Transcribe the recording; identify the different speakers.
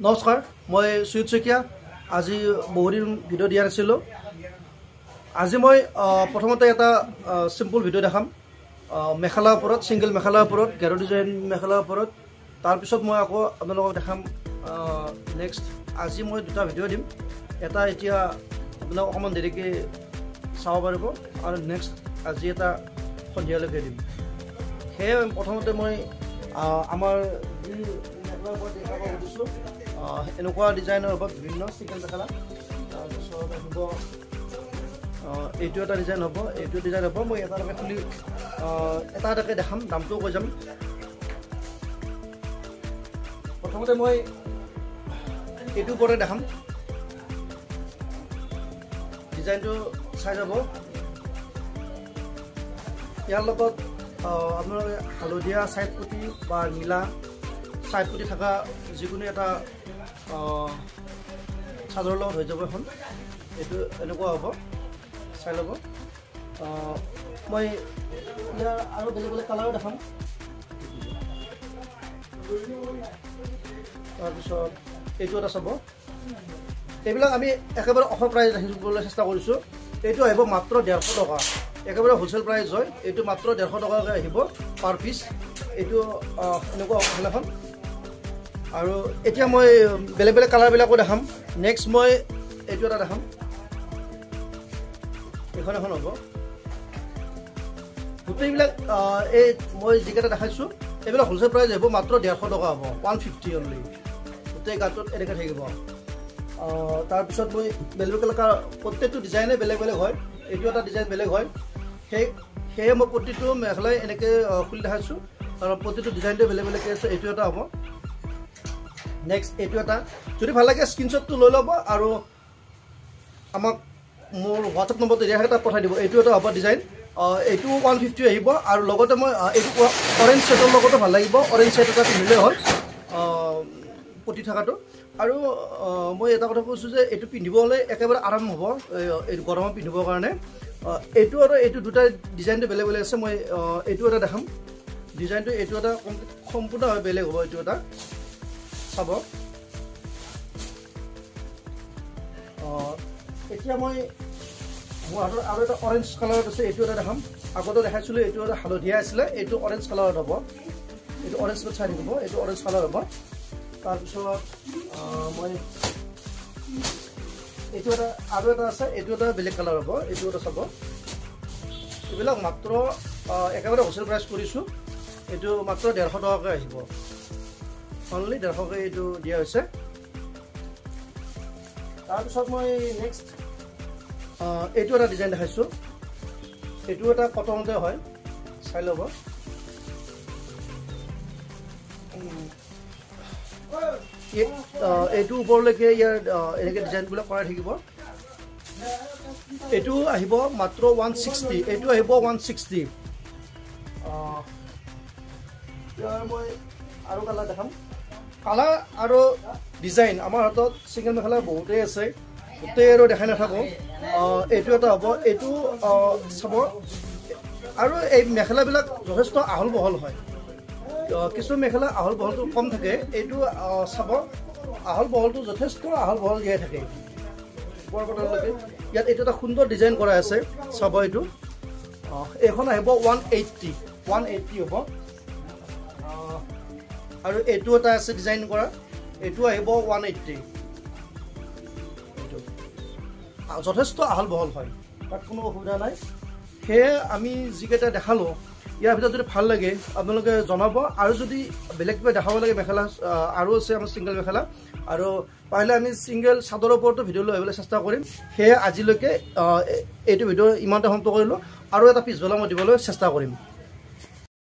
Speaker 1: নমস্কাৰ, মই সুজিত শইকীয়া। আজি বহুদিন ভিডিঅ' দিয়া নাছিলোঁ। আজি মই প্ৰথমতে এটা চিম্পল ভিডিঅ' দেখাম মেখেলাৰ ওপৰত, ছিংগল মেখেলাৰ ওপৰত, গেৰো ডিজাইন মেখেলাৰ ওপৰত। তাৰপিছত মই আকৌ আপোনালোকক দেখাম নেক্সট। আজি মই দুটা ভিডিঅ' দিম। এটা এতিয়া আপোনালোক অকণমান দেৰিকৈ চাব পাৰিব আৰু নেক্সট আজি এটা সন্ধিয়ালৈকে দিম। সেয়ে প্ৰথমতে মই আমাৰ যি মেখেলাৰ ওপৰত দেখাব খুজিছোঁ এনেকুৱা ডিজাইনৰ হ'ব বিভিন্ন ছিংগল মেখেলা। তাৰপিছত আহিব এইটো এটা ডিজাইন হ'ব, এইটো ডিজাইন হ'ব। মই এটা এটাকৈ খুলি এটা এটাকৈ দেখাম, দামটোও কৈ যাম। প্ৰথমতে মই এইটোৰ ওপৰতে দেখাম। ডিজাইনটো চাই যাব। ইয়াৰ লগত আপোনালোকে হালধীয়া ছাইড পুটি বা নীলা ছাইড পুটি থকা যিকোনো এটা চাদৰৰ লগত হৈ যাব এখন। এইটো এনেকুৱা হ'ব, চাই ল'ব। মই ইয়াৰ আৰু বেলেগ বেলেগ কালাৰো দেখাম। তাৰপিছত এইটো এটা চাব। এইবিলাক আমি একেবাৰে অফাৰ প্ৰাইজ ৰাখিবলৈ চেষ্টা কৰিছোঁ। এইটো আহিব মাত্ৰ 150 টকা, একেবাৰে হোলচেল প্ৰাইজ হয়। এইটো মাত্ৰ 150 টকাকৈ আহিব পাৰ পিচ। এইটো এনেকুৱা মেখেলাখন। আৰু এতিয়া মই বেলেগ বেলেগ কালাৰবিলাকো দেখাম। নেক্সট মই এইটো এটা দেখাম। এইখন এখন হ'ব। গোটেইবিলাক এই মই যিকেইটা দেখাইছোঁ এইবিলাক হোলচেল প্ৰাইজ আহিব মাত্ৰ 150 টকা হ'ব, 150 অনলি। গোটেই গাটোত এনেকৈ থাকিব। তাৰপিছত মই বেলেগ বেলেগ প্ৰত্যেকটো ডিজাইনে বেলেগ বেলেগ হয়। এইটো এটা ডিজাইন বেলেগ হয়। সেয়ে মই প্ৰতিটো মেখেলাই এনেকৈ খুলি দেখাইছোঁ। আৰু প্ৰতিটো ডিজাইনটো বেলেগ বেলেগকৈ আছে। এইটো এটা হ'ব। নেক্সট এইটো এটা। যদি ভাল লাগে স্ক্ৰীনশ্বটটো লৈ ল'ব আৰু আমাক মোৰ হোৱাটছআপ নম্বৰটো দিয়া তাত পঠাই দিব। এইটো এটা হ'ব ডিজাইন। এইটো 150 আহিব। আৰু লগতে মই এইটো অৰেঞ্জ ছেটৰ লগতো ভাল লাগিব। অৰেঞ্জ ছেট এটা পিন্ধিলেই হ'ল পতি থকাটো। আৰু মই এটা কথা কৈছোঁ যে এইটো পিন্ধিবলৈ একেবাৰে আৰাম হ'ব এই গৰমত পিন্ধিবৰ কাৰণে। এইটো আৰু এইটো দুটা ডিজাইনটো বেলেগ বেলেগ আছে। মই এইটো এটা দেখাম। ডিজাইনটো এইটো এটা সম্পূৰ্ণভাৱে বেলেগ হ'ব। এইটো এটা চাব। এতিয়া মই মোৰ হাতত আৰু এটা অৰেঞ্জ কালাৰত আছে। এইটো এটা দেখাম। আগতে দেখাইছিলোঁ এইটো এটা হালধীয়া আছিলে, এইটো অৰেঞ্জ কালাৰত হ'ব। এইটো অৰেঞ্জ কালাৰ চাই থাকিব। এইটো অৰেঞ্জ কালাৰ হ'ব। তাৰপিছত মই এইটো এটা আৰু এটা আছে। এইটো এটা বেলেগ কালাৰ হ'ব। এইটো এটা চাব। এইবিলাক মাত্ৰ একেবাৰে হোলচেল প্ৰাইচ কৰিছোঁ। এইটো মাত্ৰ 150 টকাকৈ আহিব। অনলি 150কৈ এইটো দিয়া হৈছে। তাৰপিছত মই নেক্সট এইটো এটা ডিজাইন দেখাইছোঁ। এইটো এটা কটনতে হয়, চাই ল'ব। এইটো ওপৰলৈকে ইয়াৰ এনেকৈ ডিজাইনবিলাক কৰাই থাকিব। এইটো আহিব মাত্ৰ 160। এইটো আহিব 160। ইয়াৰ মই আৰু কালাৰ দেখাম। কালাৰ আৰু ডিজাইন আমাৰ হাতত ছিংগল মেখেলা বহুতেই আছে, গোটেই আৰু দেখাই নাথাকোঁ। এইটো এটা হ'ব। এইটো চাব। আৰু এই মেখেলাবিলাক যথেষ্ট আহল বহল হয়। কিছু মেখেলা আহল বহলটো কম থাকে। এইটো চাব, আহল বহলটো যথেষ্ট আহল বহল দিয়াই থাকে ওপৰ পটালৈকে। ইয়াত এইটো এটা সুন্দৰ ডিজাইন কৰা আছে, চাব। এইটো এইখন আহিব 180 হ'ব। আৰু এইটো এটা আছে ডিজাইন কৰা, এইটো আহিব 180। এইটো যথেষ্ট আহল বহল হয়, তাত কোনো অসুবিধা নাই। সেয়ে আমি যিকেইটা দেখালোঁ ইয়াৰ ভিতৰত যদি ভাল লাগে আপোনালোকে জনাব। আৰু যদি বেলেগ কিবা দেখাব লাগে মেখেলা আৰু আছে আমাৰ ছিংগল মেখেলা। আৰু পাৰিলে আমি ছিংগল চাদৰৰ ওপৰতো ভিডিঅ' লৈ আহিবলৈ চেষ্টা কৰিম। সেয়ে আজিলৈকে এইটো ভিডিঅ' ইমানতে সমাপ্ত কৰিলোঁ। আৰু এটা পিছবেলা মই দিবলৈ চেষ্টা কৰিম।